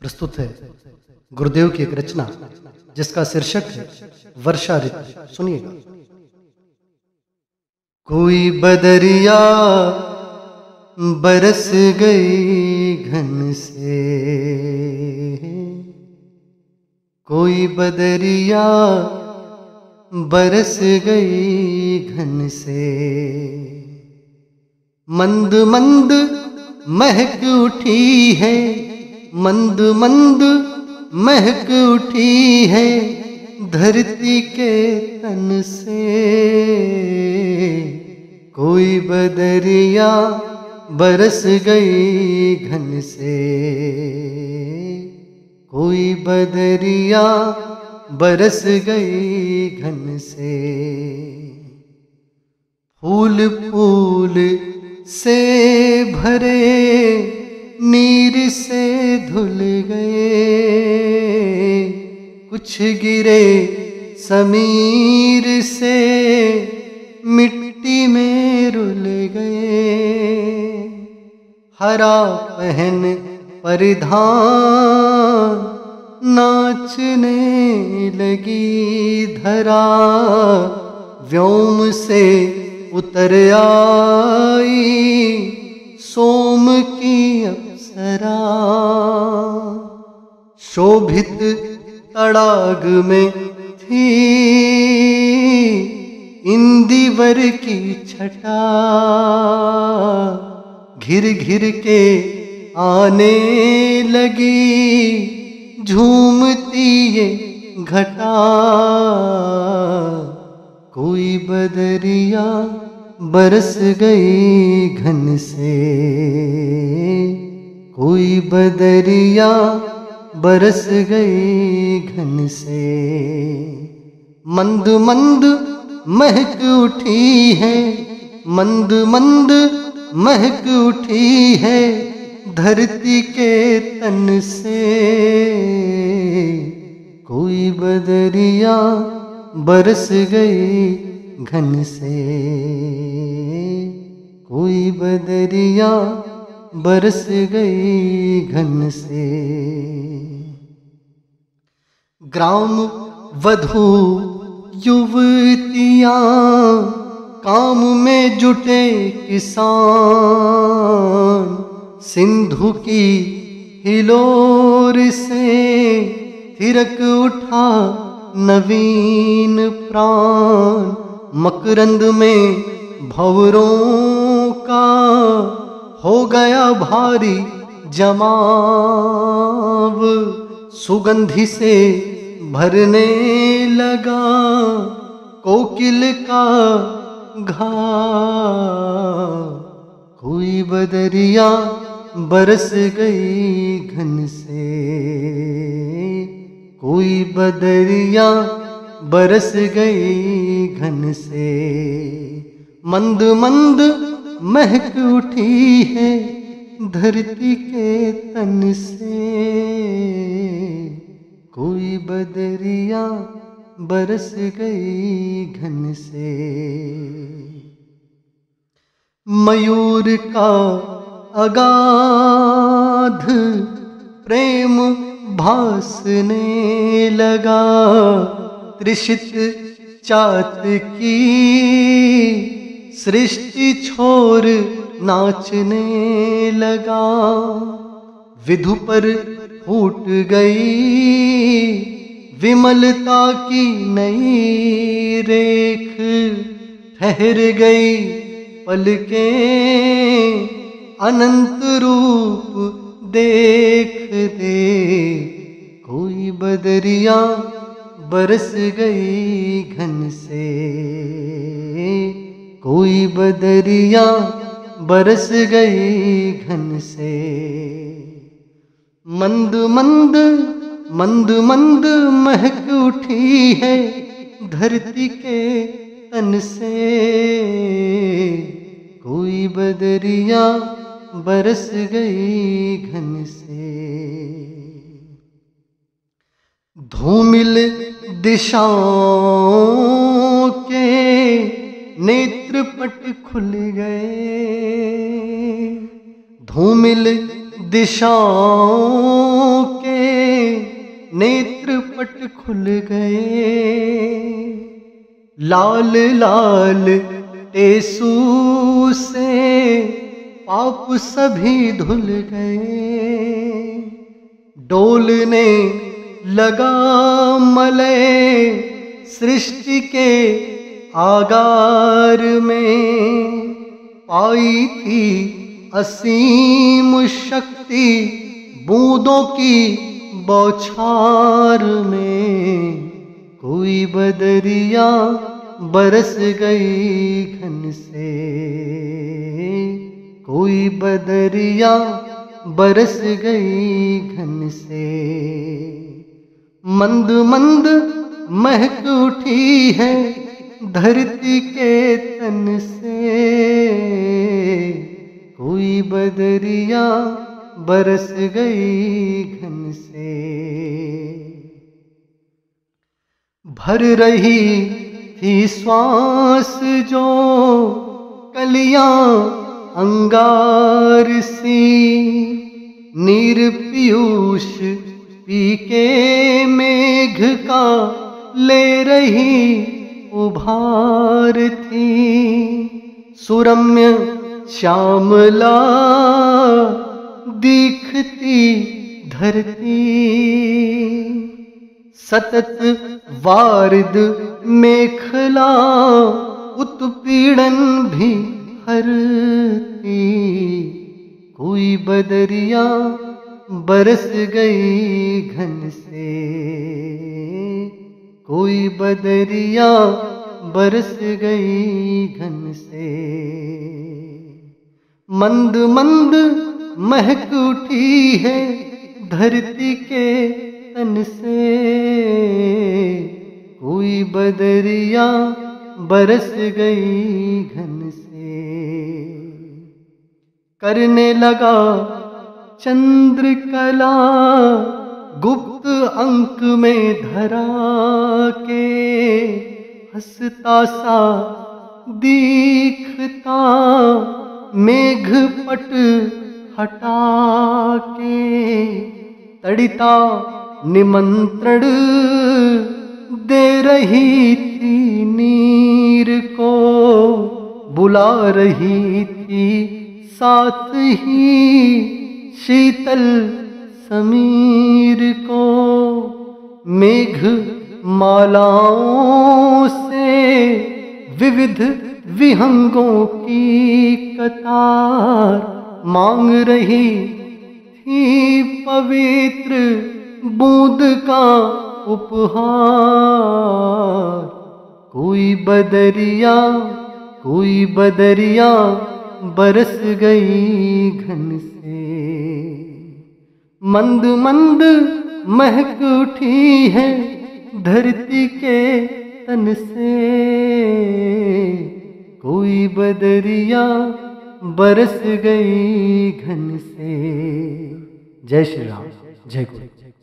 प्रस्तुत है गुरुदेव की एक रचना जिसका शीर्षक है वर्षा ऋतु। सुनिएगा। कोई बदरिया बरस गई घन से, कोई बदरिया बरस गई घन से, मंद मंद महक उठी है, मंद मंद महक उठी है धरती के तन से। कोई बदरिया बरस गई घन से, कोई बदरिया बरस गई घन से, फूल फूल से भरे नीर से धुल गए, कुछ गिरे समीर से मिट्टी में रुल गए। हरा पहन परिधान नाचने लगी धरा, व्योम से उतर आई सोम की अप्सरा। शोभित तड़ाग में थी इंदिवर की छटा, घिर घिर के आने लगी झूमती ये घटा। कोई बदरिया बरस गई घन से, कोई बदरिया बरस गई घन से, मंद मंद महक उठी है, मंद मंद महक उठी है धरती के तन से। कोई बदरिया बरस गई घन से, कोई बदरिया बरस गई घन से। ग्राम वधू युवतियां काम में जुटे किसान, सिंधु की हिलोर से थिरक उठा नवीन प्राण। मकरंद में भंवरों का हो गया भारी जमाव, सुगंधि से भरने लगा कोकिल का घाव। कोई बदरिया बरस गई घन से, कोई बदरिया बरस गई घन से, मंद मंद महक उठी है धरती के तन से। कोई बदरिया बरस गई घन से। मयूर का अगाध प्रेम भासने लगा, त्रिषित चात की सृष्टि छोर नाचने लगा। विधु पर फूट गई विमलता की नई रेख, ठहर गई पलकें अनंत रूप देख देख। कोई बदरिया बरस गई घन से, कोई बदरिया बरस गई घन से, मंद मंद मंद मंद महक उठी है धरती के तन से। कोई बदरिया बरस गई घन से। धूमिल दिशाओं के नेत्रपट खुल गए, धूमिल दिशाओं के नेत्र पट खुल गए। लाल लाल टेसू से पाप सभी धुल गए। डोलने लगा मलय सृष्टि के आगार में। पाई थी असीम शक्ति बूंदों की बौछार में। कोई बदरिया बरस गई घन से। कोई बदरिया बरस गई घन से। मंद मंद महक उठी है धरती के तन से। कोई बदरिया बरस गई घन से। भर रही थी श्वास जो कलियां अंगार सी। नीर पीयूष पी के मेघ का ले रही उभार थी। सुरम्य श्यामला दिखती धरती। सतत वारिद मेखला उत्पीड़न भी हरती। कोई बदरिया बरस गई घन से। कोई बदरिया बरस गई घन से। मंद मंद महक उठी है धरती के तन से। कोई बदरिया बरस गई घन से। करने लगा चंद्रकला गुप्त अंक में धरा के। हंसता सा दिखता मेघ पट हटा के। तड़िता निमंत्रण दे रही थी नीर को। बुला रही थी साथ ही शीतल समीर को। मेघ मालाओं से विविध विहंगों की कतार मांग रही थी पवित्र बूंद का उपहार। कोई बदरिया बरस गई घन से। मंद मंद महक उठी है धरती के तन से। कोई बदरिया बरस गई घन से। जय श्री राम, जय गुरु।